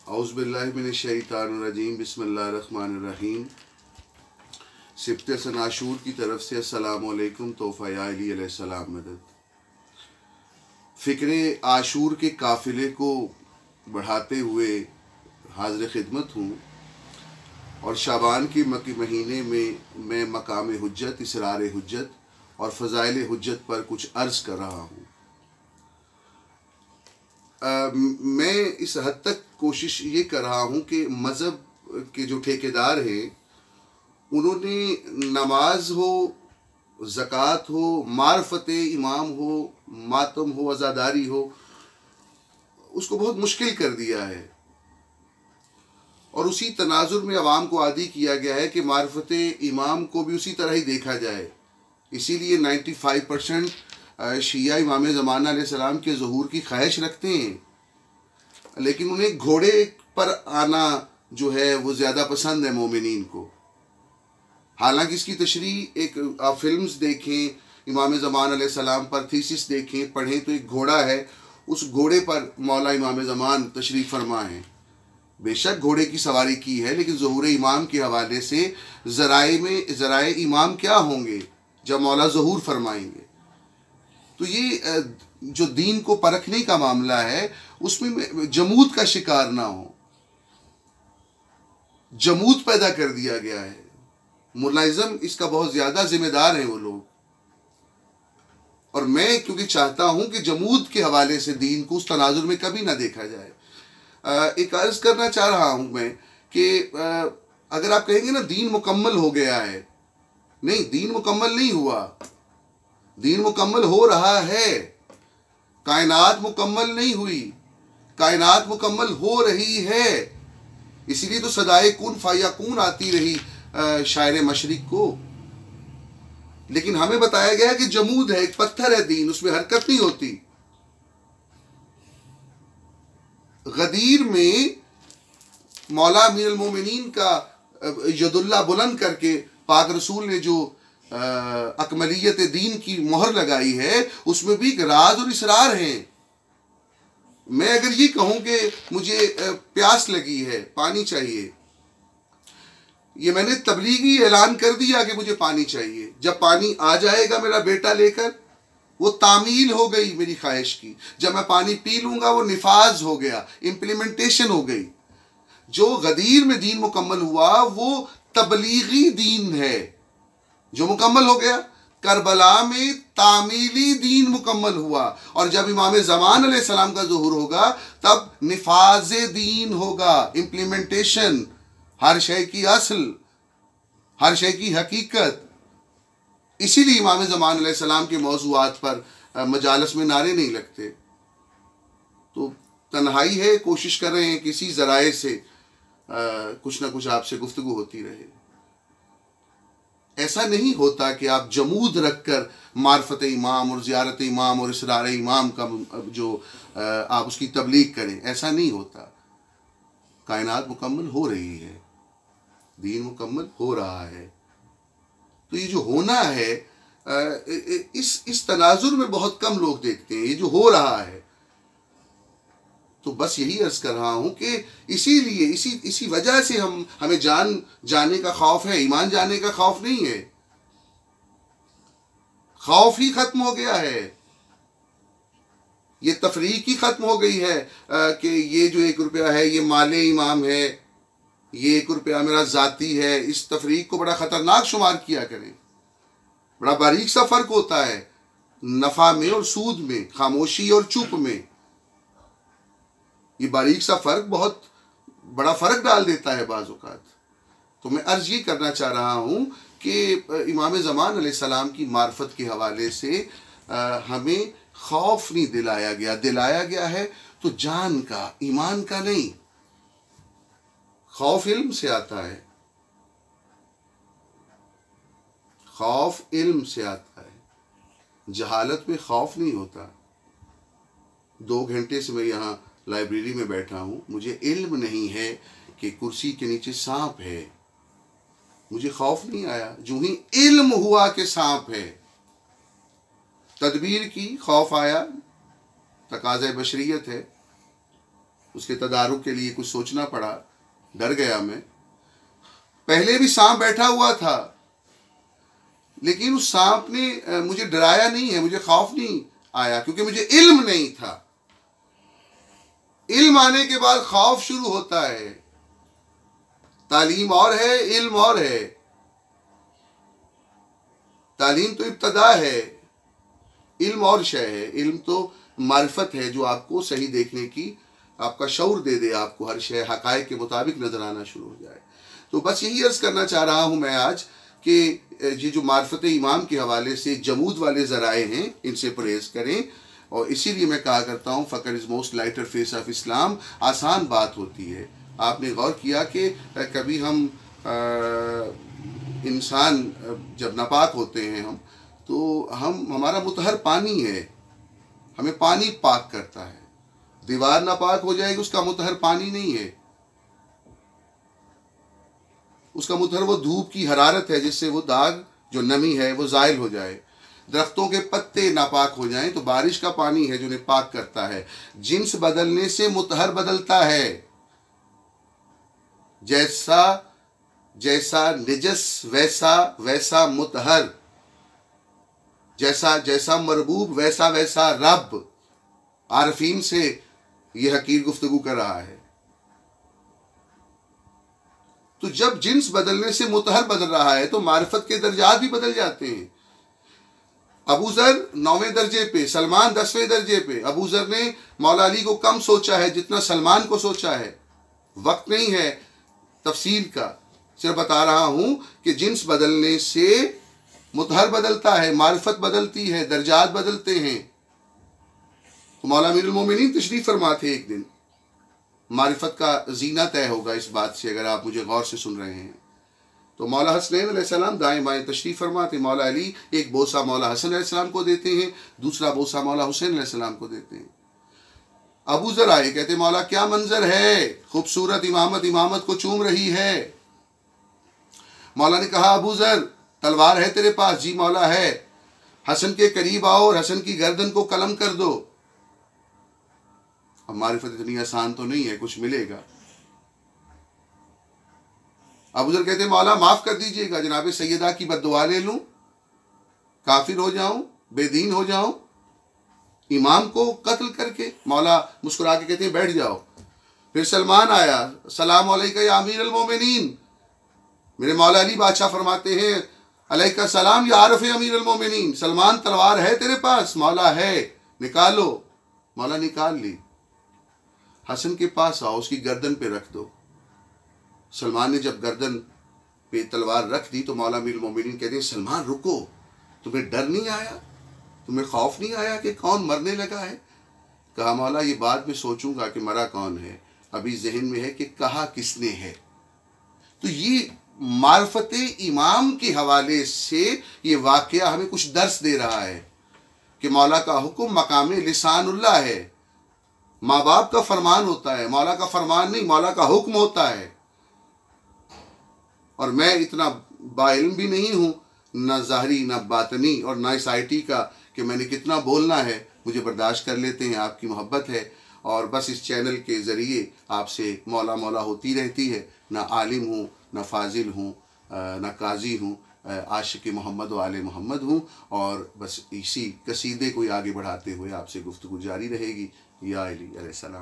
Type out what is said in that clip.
औज़ुबिल्लाहि मिनश्शैतानिर्रजीम बिस्मिल्लाहिर्रहमानिर्रहीम। सिब्ते सन आशूर की तरफ से अस्सलामु अलैकुम। तोहफ़ा या अली अलैहिस्सलाम मदद। फ़िक्रे आशूर के काफ़िले को बढ़ाते हुए हाज़िर खिदमत हूँ और शाबान के महीने में मैं मकाम हुज्जत, इसरार हुज्जत और फ़ज़ाइल हुज्जत पर कुछ अर्ज़ कर रहा हूँ। मैं इस हद तक कोशिश ये कर रहा हूँ कि मज़हब के जो ठेकेदार हैं उन्होंने नमाज हो, ज़कात हो, मार्फत इमाम हो, मातम हो, अज़ादारी हो, उसको बहुत मुश्किल कर दिया है और उसी तनाजुर में अवाम को आदी किया गया है कि मार्फत इमाम को भी उसी तरह ही देखा जाए। इसीलिए 95% शिया इमाम ज़माना अलैहिस्सलाम के ज़हूर की ख्वाहिश रखते हैं, लेकिन उन्हें घोड़े पर आना जो है वो ज़्यादा पसंद है मोमिनीन को। हालांकि इसकी तशरीह एक आप फिल्म्स देखें, इमाम ज़मान अलैहिस्सलाम पर थीसिस देखें, पढ़ें तो एक घोड़ा है, उस घोड़े पर मौला इमाम ज़मान तशरीफ़ फरमा है। बेशक घोड़े की सवारी की है, लेकिन ज़हूर इमाम के हवाले से ज़राए इमाम क्या होंगे जब मौला ज़हूर फरमाएंगे। तो ये जो दीन को परखने का मामला है उसमें जमूद का शिकार ना हो। जमूद पैदा कर दिया गया है, मुलाज़िम इसका बहुत ज़्यादा जिम्मेदार हैं वो लोग। और मैं क्योंकि चाहता हूँ कि जमूद के हवाले से दीन को उस तनाजुर में कभी ना देखा जाए। एक अर्ज़ करना चाह रहा हूँ मैं कि अगर आप कहेंगे ना दीन मुकम्मल हो गया है, नहीं, दीन मुकम्मल नहीं हुआ, दीन मुकम्मल हो रहा है। कायनात मुकम्मल नहीं हुई, कायनात मुकम्मल हो रही है। इसीलिए तो सदाए कुन फायकुन आती रही शायर मशरिक को। लेकिन हमें बताया गया कि जमूद है, एक पत्थर है दीन, उसमें हरकत नहीं होती। गदीर में मौला अमीरुल मोमिनीन का यदुल्ला बुलंद करके पाक रसूल ने जो अकमलियत दीन की मोहर लगाई है, उसमें भी एक राज और इसरार हैं। मैं अगर ये कहूँ कि मुझे प्यास लगी है, पानी चाहिए, ये मैंने तबलीगी ऐलान कर दिया कि मुझे पानी चाहिए। जब पानी आ जाएगा मेरा बेटा लेकर, वो तामील हो गई मेरी ख्वाहिश की। जब मैं पानी पी लूँगा वो निफाज हो गया, इम्प्लीमेंटेशन हो गई। जो गदीर में दीन मुकम्मल हुआ वो तबलीगी दीन है जो मुकम्मल हो गया। करबला में तामीली दीन मुकम्मल हुआ और जब इमाम ज़मान अलैहिस्सलाम का ज़ुहूर होगा तब निफाज दीन होगा, इम्प्लीमेंटेशन, हर शय की असल, हर शय की हकीकत। इसीलिए इमाम ज़मान अलैहिस्सलाम के मौज़ूआत पर मजालस में नारे नहीं लगते। तो तन्हाई है, कोशिश कर रहे हैं किसी ज़राए से कुछ ना कुछ आपसे गुफ्तगू होती रहे। ऐसा नहीं होता कि आप जमूद रखकर मार्फत इमाम और ज़ियारत इमाम और इसरार इमाम का जो आप उसकी तबलीग करें, ऐसा नहीं होता। कायनात मुकम्मल हो रही है, दीन मुकम्मल हो रहा है। तो ये जो होना है इस तनाजुर में बहुत कम लोग देखते हैं, ये जो हो रहा है। तो बस यही अर्ज़ कर रहा हूँ कि इसीलिए इसी वजह से हमें जान जाने का खौफ है, ईमान जाने का खौफ नहीं है। खौफ ही ख़त्म हो गया है, ये तफरीक ही ख़त्म हो गई है कि ये जो 1 रुपया है ये माले इमाम है, ये 1 रुपया मेरा ज़ाती है। इस तफरीक को बड़ा ख़तरनाक शुमार किया करें। बड़ा बारीक सा फ़र्क होता है नफ़ा में और सूद में, खामोशी और चुप में। ये बारीक सा फ़र्क बहुत बड़ा फ़र्क डाल देता है बाज़ औक़ात। तो मैं अर्ज़ ये करना चाह रहा हूँ कि इमाम ज़मान अलैहिस्सलाम की मार्फत के हवाले से हमें खौफ नहीं दिलाया गया है तो जान का, ईमान का नहीं। खौफ इल्म से आता है, खौफ इल्म से आता है, जहालत में खौफ नहीं होता। 2 घंटे से मैं यहाँ लाइब्रेरी में बैठा हूँ, मुझे इल्म नहीं है कि कुर्सी के नीचे सांप है, मुझे खौफ नहीं आया। जो ही इल्म हुआ कि सांप है, तदबीर की, खौफ आया, तकाज़े बशरियत है। उसके तदारुक के लिए कुछ सोचना पड़ा, डर गया मैं। पहले भी सांप बैठा हुआ था, लेकिन उस सांप ने मुझे डराया नहीं है, मुझे खौफ नहीं आया, क्योंकि मुझे इल्म नहीं था। इल्म आने के बाद खौफ शुरू होता है। तालीम और है, इल्म और है। तालीम तो इब्तदा है, इल्म और शय है। इल्म तो मारिफत है जो आपको सही देखने की, आपका शऊर दे दे, आपको हर शय हकायक के मुताबिक नजर आना शुरू हो जाए। तो बस यही अर्ज करना चाह रहा हूँ मैं आज कि ये जो मार्फत इमाम के हवाले से जमूद वाले ज़राए हैं, इनसे परहेज करें। और इसीलिए मैं कहा करता हूँ Fakhar is most lighter face of Islam. आसान बात होती है। आपने गौर किया कि कभी हम इंसान जब नापाक होते हैं हम, तो हमारा मुतहर पानी है, हमें पानी पाक करता है। दीवार नापाक हो जाएगी, उसका मुतहर पानी नहीं है, उसका मुतहर वो धूप की हरारत है, जिससे वो दाग जो नमी है वो ज़ाइल हो जाए। दरख्तों के पत्ते नापाक हो जाएं तो बारिश का पानी है जो उन्हें पाक करता है। जिन्स बदलने से मुतहर बदलता है। जैसा जैसा निजस वैसा वैसा मुतहर, जैसा जैसा मरबूब वैसा वैसा रब। आरफीन से यह हकीर गुफ्तगू कर रहा है। तो जब जिन्स बदलने से मुतहर बदल रहा है तो मारिफत के दर्जात भी बदल जाते हैं। अबू ज़र 9वें दर्जे पे, सलमान 10वें दर्जे पे। अबू ज़र ने मौला अली को कम सोचा है जितना सलमान को सोचा है। वक्त नहीं है तफसील का, सिर्फ बता रहा हूं कि जिन्स बदलने से मुतहर बदलता है, मारिफत बदलती है, दर्जात बदलते हैं। तो मौला अमीरुल मोमिनीन तशरीफ फरमा थे एक दिन। मारिफत का जीना तय होगा इस बात से, अगर आप मुझे गौर से सुन रहे हैं। तो मौला हसनैन अलैहिस्सलाम दाएं बाएं तशरीफ फरमाते। मौला अली एक बोसा मौला हसन अलैहिस्सलाम को देते हैं, दूसरा बोसा मौला हुसैन अलैहिस्सलाम को देते हैं। अबू ज़र आए, कहते मौला क्या मंजर है, खूबसूरत इमामत इमामत को चूम रही है। मौला ने कहा अबू ज़र तलवार है तेरे पास? जी मौला है। हसन के करीब आओ और हसन की गर्दन को कलम कर दो। अब मारिफत इतनी आसान तो नहीं है, कुछ मिलेगा। अबू ज़र कहते मौला माफ कर दीजिएगा, जनाब सैयदा की बद्दुआ ले लूं, काफिर हो जाऊं, बेदीन हो जाऊं, इमाम को कत्ल करके। मौला मुस्कुरा के कहते हैं बैठ जाओ। फिर सलमान आया, सलाम अलैका या अमीर अल मोमिनीन। मेरे मौला अली बादशाह फरमाते हैं अलैका सलाम या आरफ अमीर अल मोमिनीन। सलमान तलवार है तेरे पास? मौला है। निकालो। मौला निकाल ली। हसन के पास आओ, उसकी गर्दन पे रख दो। सलमान ने जब गर्दन पे तलवार रख दी तो मौला अमीर अल मोमिनीन कहते हैं सलमान रुको, तुम्हें डर नहीं आया, तुम्हें खौफ नहीं आया कि कौन मरने लगा है? कहा मौला ये बाद में सोचूंगा कि मरा कौन है, अभी जहन में है कि कहा किसने है। तो ये मार्फत इमाम के हवाले से ये वाक़या हमें कुछ दर्स दे रहा है कि मौला का हुक्म मकाम लिसानुल्लाह है। माँ बाप का फरमान होता है, मौला का फरमान नहीं, मौला का हुक्म होता है। और मैं इतना बाइल्म भी नहीं हूँ, ना ज़ाहरी ना बातनी, और ना इस IT का कि मैंने कितना बोलना है। मुझे बर्दाश्त कर लेते हैं, आपकी मोहब्बत है। और बस इस चैनल के ज़रिए आपसे मौला मौला होती रहती है। ना आलिम हूँ, ना फाजिल हूँ, ना काजी हूँ, आशिक मोहम्मद व आले मोहम्मद हूँ। और बस इसी कसीदे को आगे बढ़ाते हुए आपसे गुफ्तगू जारी रहेगी। या अली अलैहिस्सलाम।